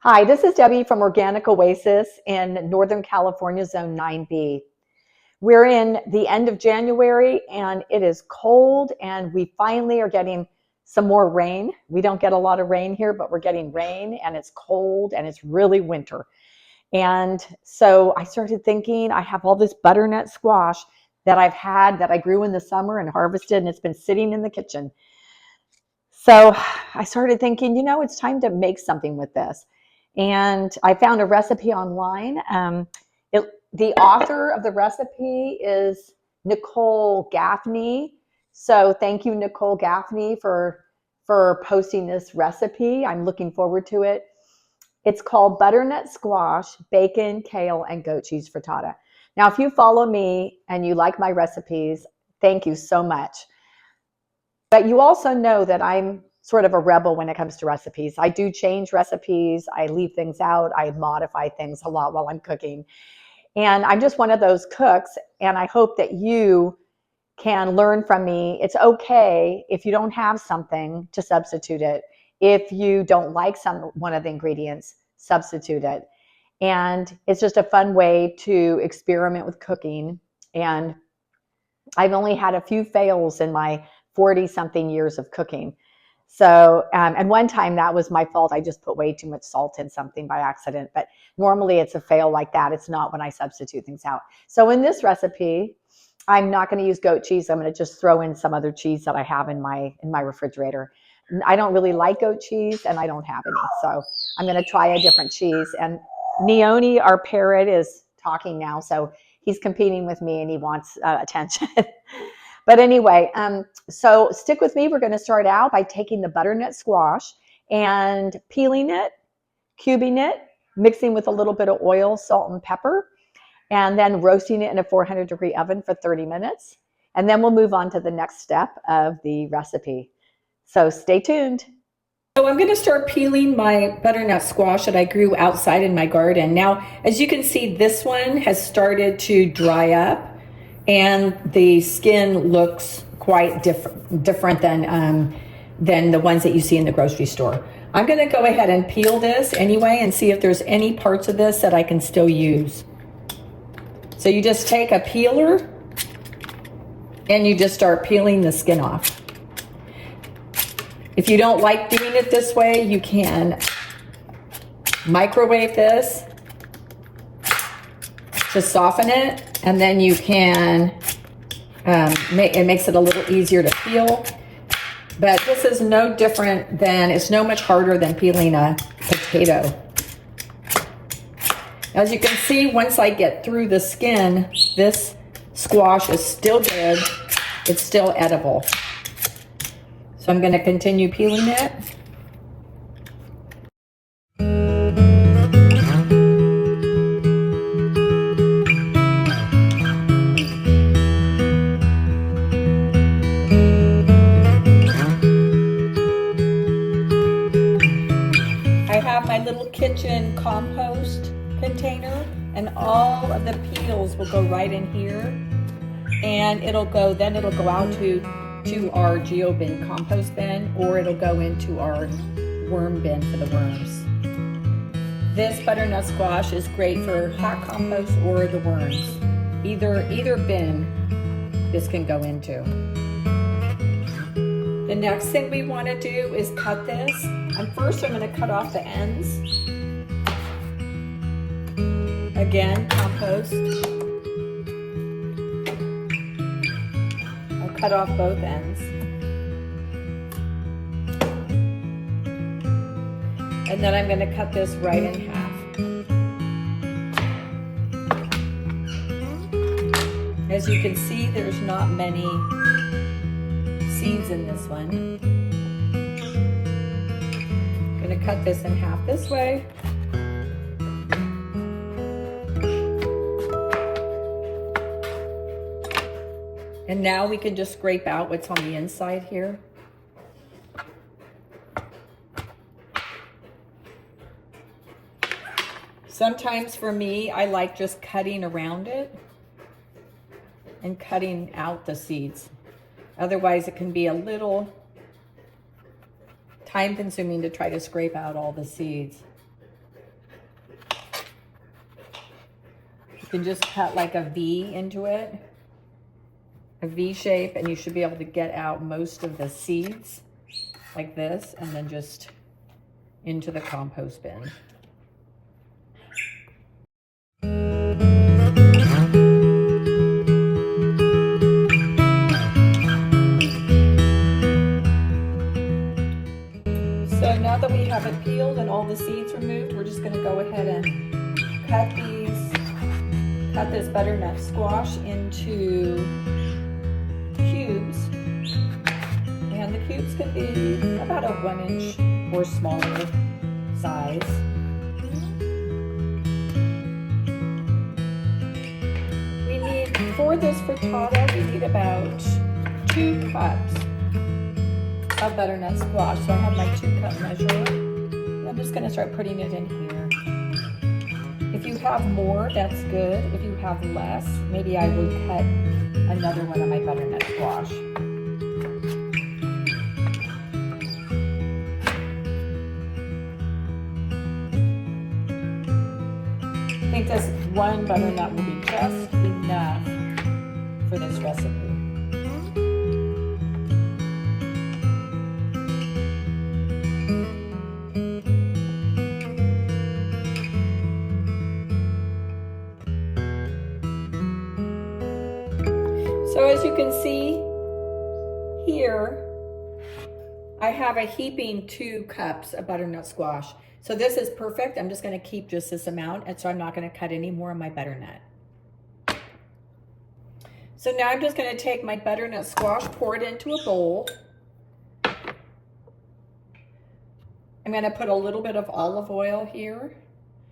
Hi, this is Debbie from Organic Oasis in Northern California, Zone 9B. We're in the end of January and it is cold and we finally are getting some more rain. We don't get a lot of rain here, but we're getting rain and it's cold and it's really winter. And so I started thinking, I have all this butternut squash that I've had that I grew in the summer and harvested, and it's been sitting in the kitchen. So I started thinking, it's time to make something with this. And I found a recipe online. The author of the recipe is Nicole Gaffney. So thank you, Nicole Gaffney, for posting this recipe. I'm looking forward to it. It's called Butternut Squash, Bacon, Kale, and Goat Cheese Frittata. Now, if you follow me and you like my recipes, thank you so much. But you also know that I'm sort of a rebel when it comes to recipes. I do change recipes. I leave things out. I modify things a lot while I'm cooking. And I'm just one of those cooks. And I hope that you can learn from me. It's okay if you don't have something to substitute it. If you don't like one of the ingredients, substitute it. And it's just a fun way to experiment with cooking. And I've only had a few fails in my 40-something years of cooking. So, and one time that was my fault. I just put way too much salt in something by accident. But normally it's a fail like that. It's not when I substitute things out. So in this recipe, I'm not going to use goat cheese. I'm going to just throw in some other cheese that I have in my refrigerator. I don't really like goat cheese, and I don't have any. So I'm going to try a different cheese. And Neone, our parrot, is talking now. So he's competing with me and he wants attention. But anyway, so stick with me. We're going to start out by taking the butternut squash and peeling it, cubing it, mixing with a little bit of oil, salt, and pepper, and then roasting it in a 400-degree oven for 30 minutes. And then we'll move on to the next step of the recipe. So stay tuned. So I'm going to start peeling my butternut squash that I grew outside in my garden. Now, as you can see, this one has started to dry up and the skin looks quite different than the ones that you see in the grocery store. I'm going to go ahead and peel this anyway and see if there's any parts of this that I can still use. So you just take a peeler and you just start peeling the skin off. If you don't like doing it this way, you can microwave this to soften it, and then you can, it makes it a little easier to peel. But this is no different than, it's no much harder than peeling a potato. As you can see, once I get through the skin, this squash is still good. It's still edible. So I'm going to continue peeling it. I have my little kitchen compost container, and all of the peels will go right in here, and it'll go out to our GeoBin compost bin, or it'll go into our worm bin for the worms. This butternut squash is great for hot compost or the worms. Either bin this can go into. The next thing we want to do is cut this. First I'm going to cut off the ends. Again, compost. Cut off both ends. And then I'm going to cut this right in half. As you can see, there's not many seeds in this one. I'm going to cut this in half this way. And now we can just scrape out what's on the inside here. Sometimes for me, I like just cutting around it and cutting out the seeds. Otherwise, it can be a little time consuming to try to scrape out all the seeds. can just cut like a V into it, a V shape, and you should be able to get out most of the seeds like this, and then just into the compost bin. So now that we have it peeled and all the seeds removed, we're just going to go ahead and cut this butternut squash into cubes. And the cubes could be about a 1-inch or smaller size. For this frittata, we need about 2 cups of butternut squash. So I have my 2-cup measure. I'm just going to start putting it in here. If you have more, that's good. If you have less, maybe I would cut another one of my butternut squash. I think this one butternut will be just enough for this recipe. So as you can see here, I have a heaping 2 cups of butternut squash. So this is perfect. I'm just going to keep just this amount, and so I'm not going to cut any more of my butternut. So now I'm just going to take my butternut squash, pour it into a bowl. I'm going to put a little bit of olive oil here,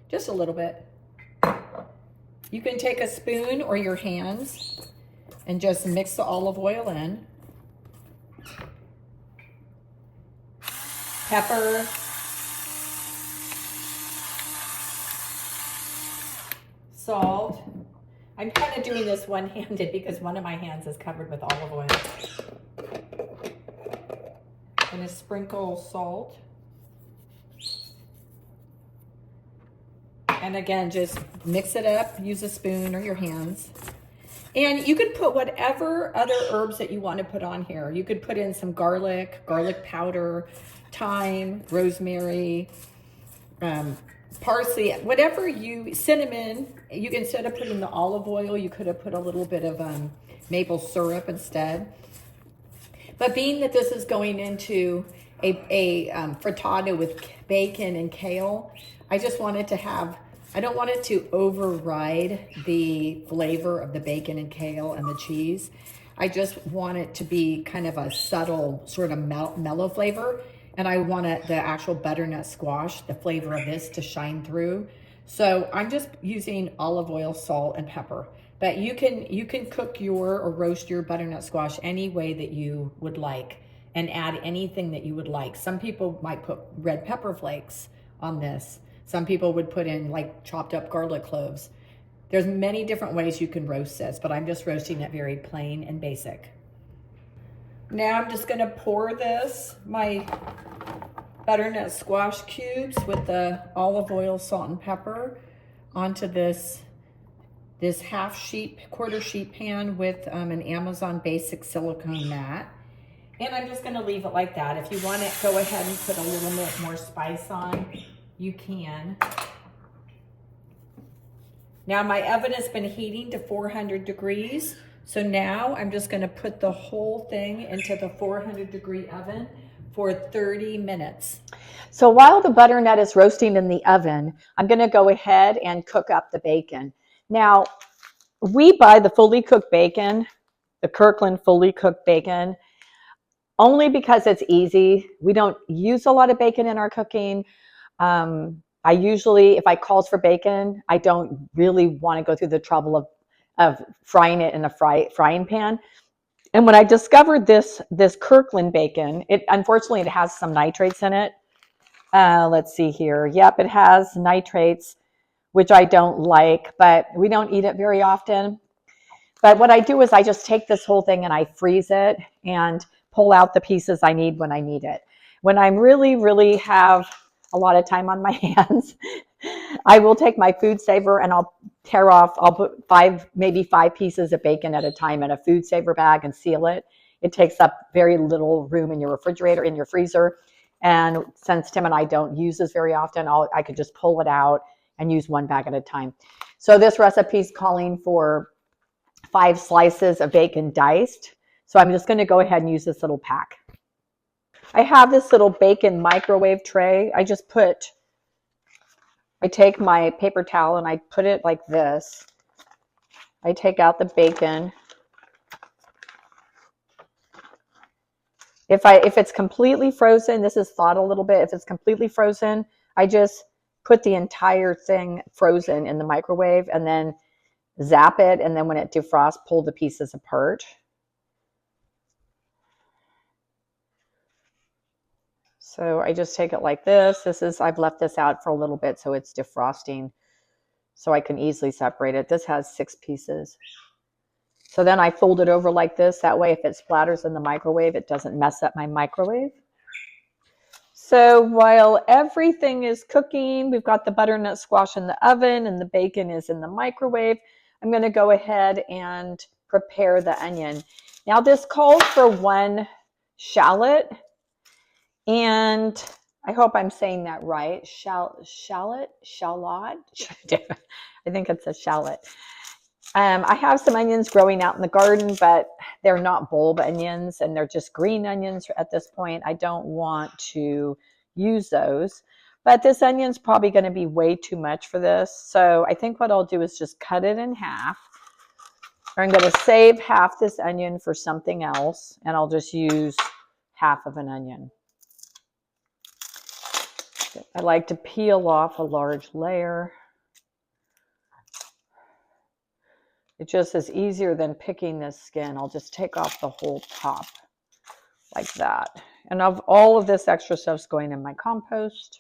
just a little bit. You can take a spoon or your hands and just mix the olive oil in. Pepper. Salt. I'm kind of doing this one-handed because one of my hands is covered with olive oil. I'm going to sprinkle salt. And again, just mix it up, use a spoon or your hands. And you could put whatever other herbs that you want to put on here. You could put in some garlic powder, thyme, rosemary, parsley, whatever cinnamon. You can, instead of putting the olive oil, you could have put a little bit of maple syrup instead. But being that this is going into a frittata with bacon and kale, I just wanted to have, I don't want it to override the flavor of the bacon and kale and the cheese. I just want it to be kind of a subtle sort of mellow flavor. And I want the actual butternut squash, the flavor of this, to shine through. So I'm just using olive oil, salt, and pepper. But you can cook or roast your butternut squash any way that you would like and add anything that you would like. Some people might put red pepper flakes on this. Some people would put in like chopped up garlic cloves. There's many different ways you can roast this, but I'm just roasting it very plain and basic. Now I'm just gonna pour my butternut squash cubes with the olive oil, salt, and pepper onto this quarter sheet pan with an Amazon Basic silicone mat. And I'm just gonna leave it like that. If you want it, go ahead and put a little bit more spice on, you can. Now my oven has been heating to 400 degrees. So now I'm just gonna put the whole thing into the 400-degree oven for 30 minutes. So while the butternut is roasting in the oven, I'm gonna go ahead and cook up the bacon. Now, we buy the fully cooked bacon, the Kirkland fully cooked bacon, only because it's easy. We don't use a lot of bacon in our cooking. I usually, if I calls for bacon, I don't really want to go through the trouble of frying it in a frying pan. And when I discovered this Kirkland bacon, unfortunately it has some nitrates in it. Let's see here. Yep, it has nitrates, which I don't like, but we don't eat it very often. But what I do is I just take this whole thing and I freeze it and pull out the pieces I need when I need it. When I'm really have a lot of time on my hands, I will take my food saver and I'll tear off, I'll put maybe five pieces of bacon at a time in a food saver bag and seal it. It takes up very little room in your refrigerator, in your freezer. And since Tim and I don't use this very often, I could just pull it out and use one bag at a time. So this recipe is calling for 5 slices of bacon diced. So I'm just going to go ahead and use this little pack. I have this little bacon microwave tray. I take my paper towel and I put it like this. I take out the bacon. If it's completely frozen, this is thawed a little bit. If it's completely frozen, I just put the entire thing frozen in the microwave and then zap it. And then when it defrosts, pull the pieces apart. So I just take it like this. I've left this out for a little bit so it's defrosting so I can easily separate it. This has 6 pieces. So then I fold it over like this. That way, if it splatters in the microwave, it doesn't mess up my microwave. So while everything is cooking, we've got the butternut squash in the oven and the bacon is in the microwave. I'm going to go ahead and prepare the onion. Now this calls for 1 shallot, and I hope I'm saying that right. Shallot? I think it's a shallot. I have some onions growing out in the garden, but they're not bulb onions and they're just green onions at this point. I don't want to use those, but this onion's probably going to be way too much for this. So I think what I'll do is just cut it in half. I'm going to save half this onion for something else, and I'll just use half of an onion. I like to peel off a large layer. It just is easier than picking this skin. I'll just take off the whole top like that. And all of this extra stuff's going in my compost.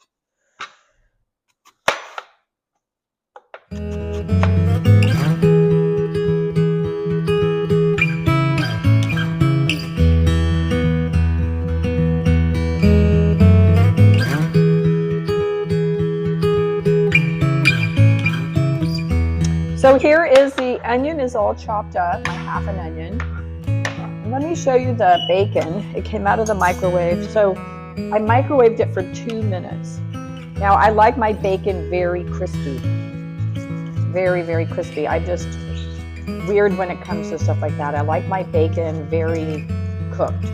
So here is the onion is all chopped up, my half an onion. And let me show you the bacon. It came out of the microwave. So I microwaved it for 2 minutes. Now I like my bacon very crispy. Very, very crispy. I'm just weird when it comes to stuff like that. I like my bacon very cooked,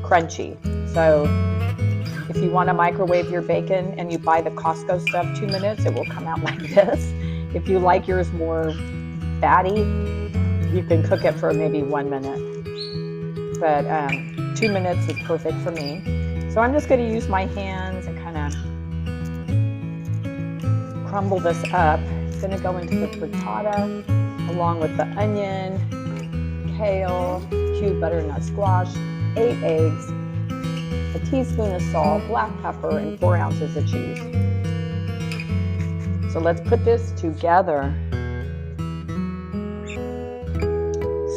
crunchy. So if you want to microwave your bacon and you buy the Costco stuff 2 minutes, it will come out like this. If you like yours more fatty, you can cook it for maybe 1 minute. But 2 minutes is perfect for me. So I'm just going to use my hands and kind of crumble this up. It's going to go into the frittata along with the onion, kale, cubed butternut squash, 8 eggs, a teaspoon of salt, black pepper, and 4 ounces of cheese. So let's put this together.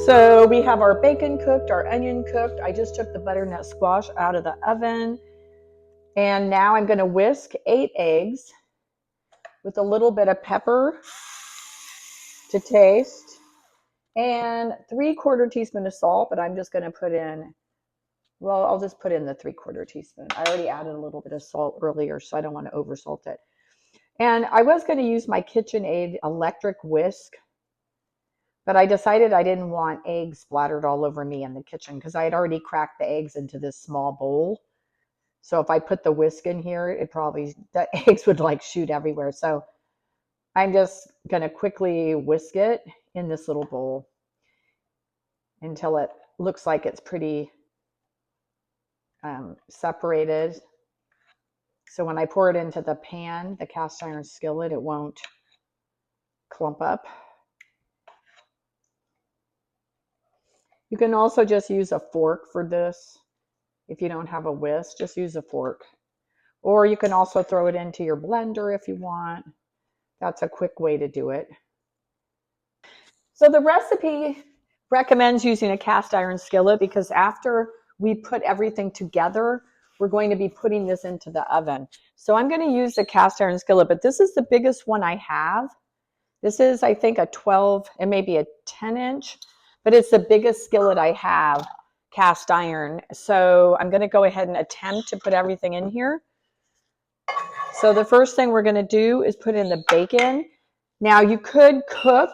So we have our bacon cooked, our onion cooked. I just took the butternut squash out of the oven. And now I'm going to whisk 8 eggs with a little bit of pepper to taste and 3/4 teaspoon of salt, but I'm just going to put in, well, I'll just put in the 3/4 teaspoon. I already added a little bit of salt earlier, so I don't want to oversalt it. And I was going to use my KitchenAid electric whisk, but I decided I didn't want eggs splattered all over me in the kitchen because I had already cracked the eggs into this small bowl. So if I put the whisk in here, the eggs would like shoot everywhere. So I'm just going to quickly whisk it in this little bowl until it looks like it's pretty separated. So when I pour it into the pan, the cast iron skillet, it won't clump up. You can also just use a fork for this. If you don't have a whisk, just use a fork. Or you can also throw it into your blender if you want. That's a quick way to do it. So the recipe recommends using a cast iron skillet because after we put everything together, we're going to be putting this into the oven. So I'm going to use the cast iron skillet, but this is the biggest one I have. This is, I think, a 12, it may be a 10-inch, but it's the biggest skillet I have, cast iron. So I'm going to go ahead and attempt to put everything in here. So the first thing we're going to do is put in the bacon. Now you could cook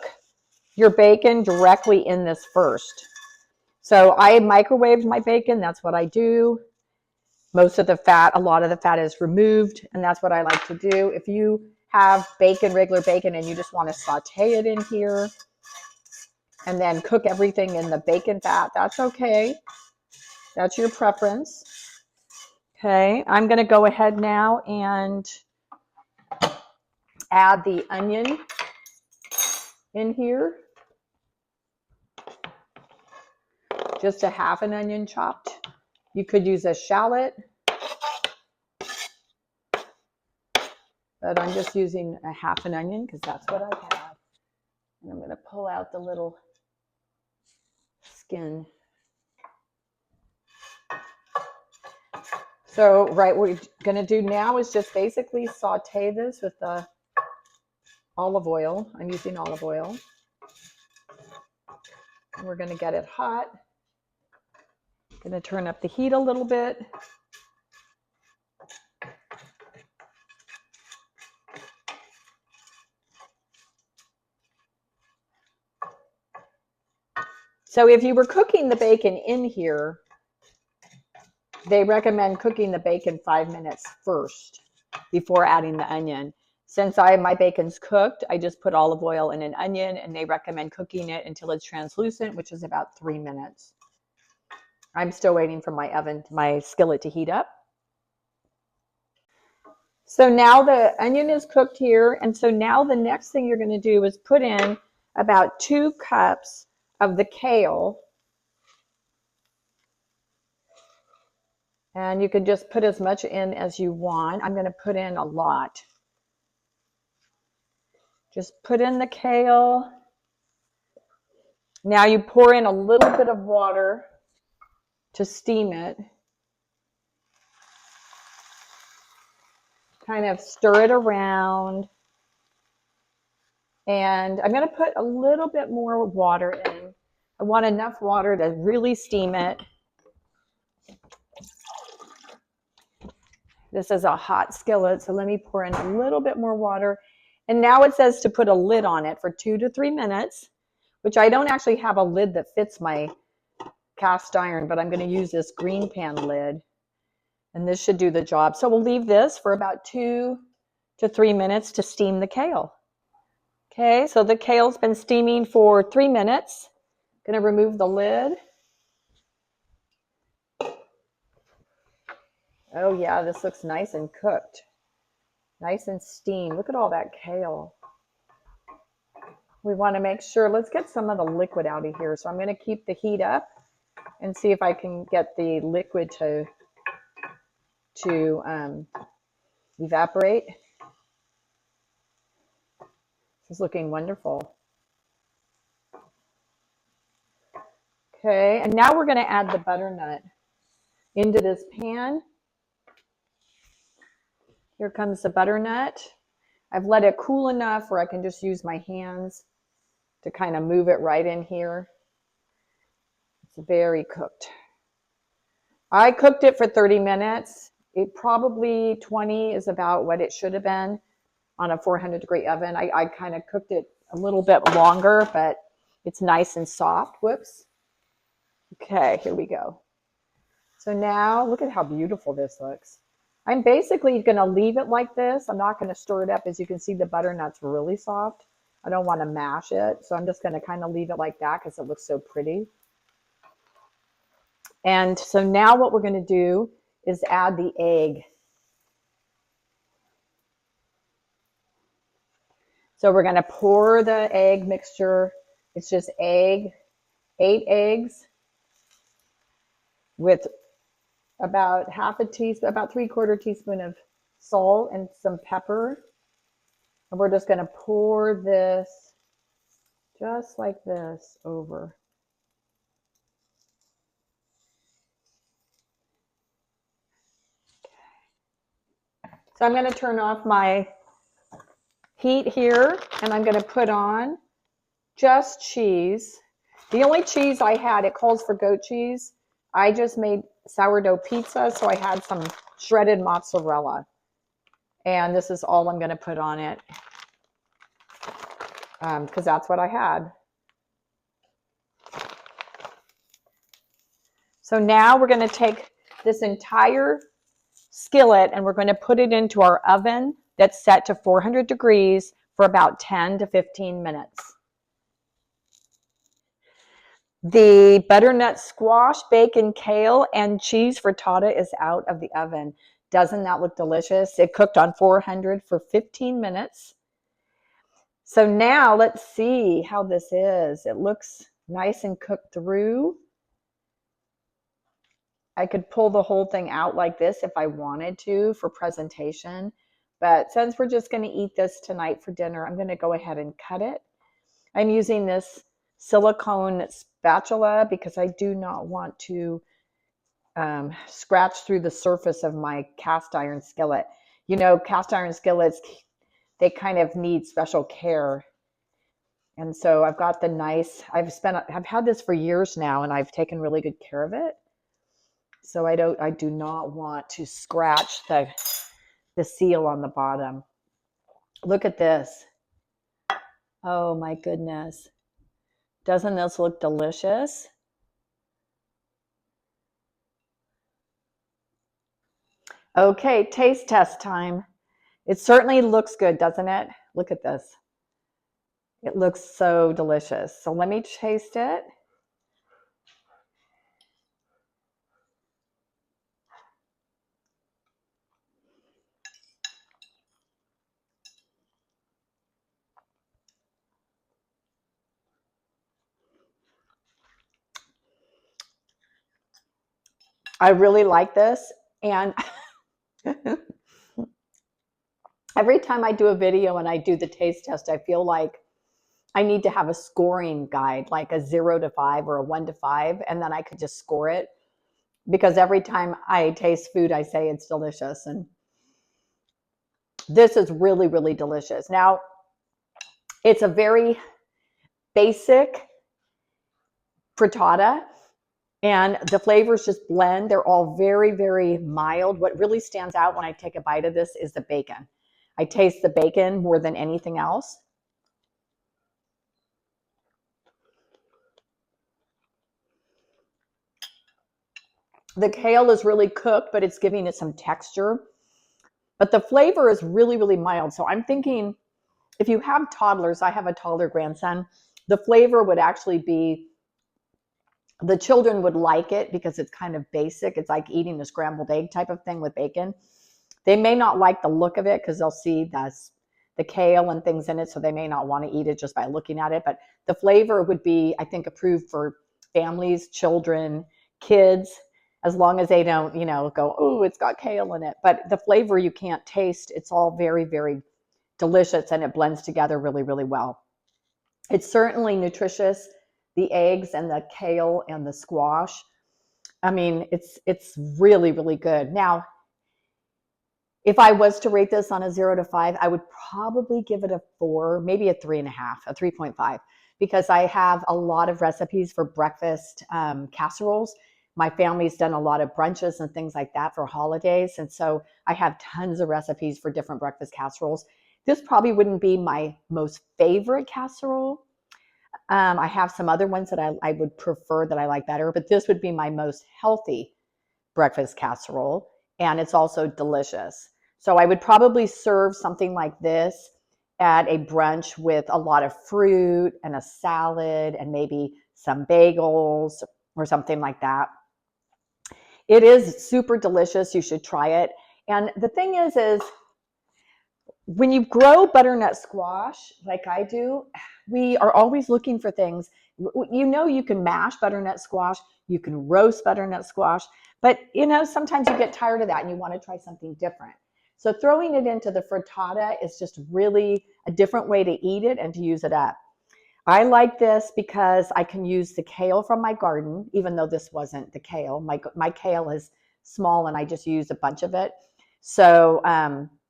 your bacon directly in this first. So I microwaved my bacon. That's what I do. Most of the fat, a lot of the fat is removed, and that's what I like to do. If you have bacon, regular bacon, and you just want to saute it in here and then cook everything in the bacon fat, that's okay. That's your preference. Okay, I'm going to go ahead now and add the onion in here. Just a half an onion chopped. You could use a shallot, but I'm just using a half an onion because that's what I have. And I'm going to pull out the little skin. So, right, what we're going to do now is just basically saute this with the olive oil. I'm using olive oil. And we're going to get it hot. Going to turn up the heat a little bit. So if you were cooking the bacon in here, they recommend cooking the bacon 5 minutes first before adding the onion. Since my bacon's cooked, I just put olive oil in an onion, and they recommend cooking it until it's translucent, which is about 3 minutes. I'm still waiting for my skillet to heat up. So now the onion is cooked here, and so now the next thing you're going to do is put in about 2 cups of the kale. And you can just put as much in as you want. I'm going to put in a lot. Just put in the kale. Now you pour in a little bit of water to steam it. Kind of stir it around. And I'm going to put a little bit more water in. I want enough water to really steam it. This is a hot skillet, so let me pour in a little bit more water. And now it says to put a lid on it for 2 to 3 minutes, which I don't actually have a lid that fits my cast iron, but I'm going to use this green pan lid, and this should do the job. So we'll leave this for about 2 to 3 minutes to steam the kale. Okay, so the kale's been steaming for 3 minutes. I'm going to remove the lid. Oh yeah, this looks nice and cooked. Nice and steamed. Look at all that kale. We want to make sure, let's get some of the liquid out of here. So I'm going to keep the heat up and see if I can get the liquid to evaporate. This is looking wonderful. Okay, and now we're going to add the butternut into this pan. Here comes the butternut. I've let it cool enough where I can just use my hands to kind of move it right in here. It's very cooked. I cooked it for 30 minutes. It probably 20 is about what it should have been on a 400-degree oven. I kind of cooked it a little bit longer, but it's nice and soft. Whoops. Okay, here we go. So now look at how beautiful this looks. I'm basically going to leave it like this. I'm not going to stir it up. As you can see, the butternut's really soft. I don't want to mash it, so I'm just going to kind of leave it like that because it looks so pretty. And so now what we're going to do is add the egg. So we're going to pour the egg mixture. It's just 8 eggs with about half a teaspoon, about 3/4 teaspoon of salt and some pepper. And we're just going to pour this just like this over. Okay. So I'm going to turn off my heat here, and I'm going to put on just cheese. The only cheese I had, it calls for goat cheese. I just made sourdough pizza, so I had some shredded mozzarella. And this is all I'm going to put on it because that's what I had. So now we're going to take this entire skillet and we're going to put it into our oven that's set to 400 degrees for about 10 to 15 minutes. The butternut squash, bacon, kale, and cheese frittata is out of the oven. Doesn't that look delicious? It cooked on 400 for 15 minutes. So now let's see how this is. It looks nice and cooked through. I could pull the whole thing out like this if I wanted to for presentation. But since we're just going to eat this tonight for dinner, I'm going to go ahead and cut it. I'm using this silicone spatula because I do not want to scratch through the surface of my cast iron skillet. You know, cast iron skillets, they kind of need special care. And so I've got the nice, I've had this for years now and I've taken really good care of it. So I do not want to scratch the seal on the bottom. Look at this. Oh my goodness. Doesn't this look delicious? Okay, taste test time. It certainly looks good, doesn't it? Look at this. It looks so delicious. So let me taste it. I really like this. And every time I do a video and I do the taste test, I feel like I need to have a scoring guide, like a 0 to 5 or a 1 to 5, and then I could just score it. Because every time I taste food, I say it's delicious. And this is really, really delicious. Now, it's a very basic frittata, and the flavors just blend. They're all very, very mild. What really stands out when I take a bite of this is the bacon. I taste the bacon more than anything else. The kale is really cooked, but it's giving it some texture. But the flavor is really, really mild. So I'm thinking if you have toddlers, I have a toddler grandson, the flavor would actually be, the children would like it because it's kind of basic. It's like eating a scrambled egg type of thing with bacon. They may not like the look of it because they'll see the kale and things in it, so they may not want to eat it just by looking at it. But the flavor would be, I think, approved for families, children, kids, as long as they don't, go, oh, it's got kale in it. But the flavor you can't taste. It's all very, very delicious, and it blends together really, really well. It's certainly nutritious. The eggs and the kale and the squash. I mean, it's really, really good. Now, if I was to rate this on a 0 to 5, I would probably give it a 4, maybe a 3.5, a 3.5, because I have a lot of recipes for breakfast casseroles. My family's done a lot of brunches and things like that for holidays. And so I have tons of recipes for different breakfast casseroles. This probably wouldn't be my most favorite casserole. I have some other ones that I would prefer that I like better, but this would be my most healthy breakfast casserole. And it's also delicious. So I would probably serve something like this at a brunch with a lot of fruit and a salad and maybe some bagels or something like that. It is super delicious. You should try it. And the thing is when you grow butternut squash like I do, we are always looking for things. You can mash butternut squash, you can roast butternut squash, but sometimes you get tired of that and you want to try something different. So throwing it into the frittata is just really a different way to eat it and to use it up. I like this because I can use the kale from my garden, even though this wasn't the kale. My kale is small and I just use a bunch of it. So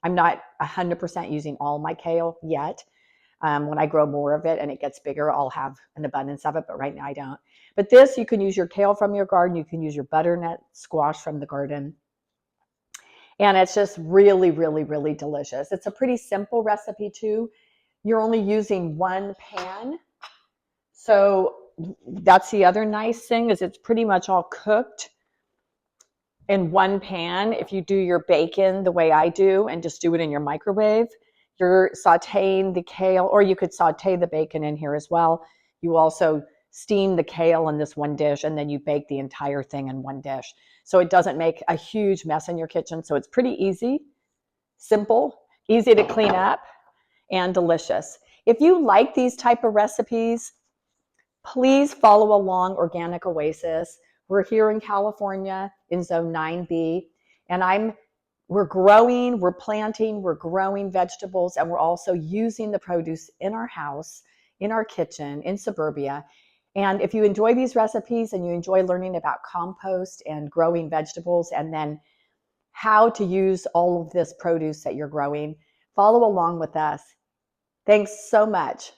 I'm not 100% using all my kale yet. When I grow more of it and it gets bigger, I'll have an abundance of it, but right now I don't. But this, you can use your kale from your garden. You can use your butternut squash from the garden. And it's just really, really, really delicious. It's a pretty simple recipe too. You're only using one pan. So that's the other nice thing, is it's pretty much all cooked in one pan. If you do your bacon the way I do and just do it in your microwave, you're sauteing the kale, or you could saute the bacon in here as well. You also steam the kale in this one dish, and then you bake the entire thing in one dish. So it doesn't make a huge mess in your kitchen. So it's pretty easy, simple, easy to clean up, and delicious. If you like these type of recipes, please follow along Organic Oasis. We're here in California in Zone 9B, and we're growing, we're planting, we're growing vegetables, and we're also using the produce in our house, in our kitchen, in suburbia. And if you enjoy these recipes and you enjoy learning about compost and growing vegetables, and then how to use all of this produce that you're growing, follow along with us. Thanks so much.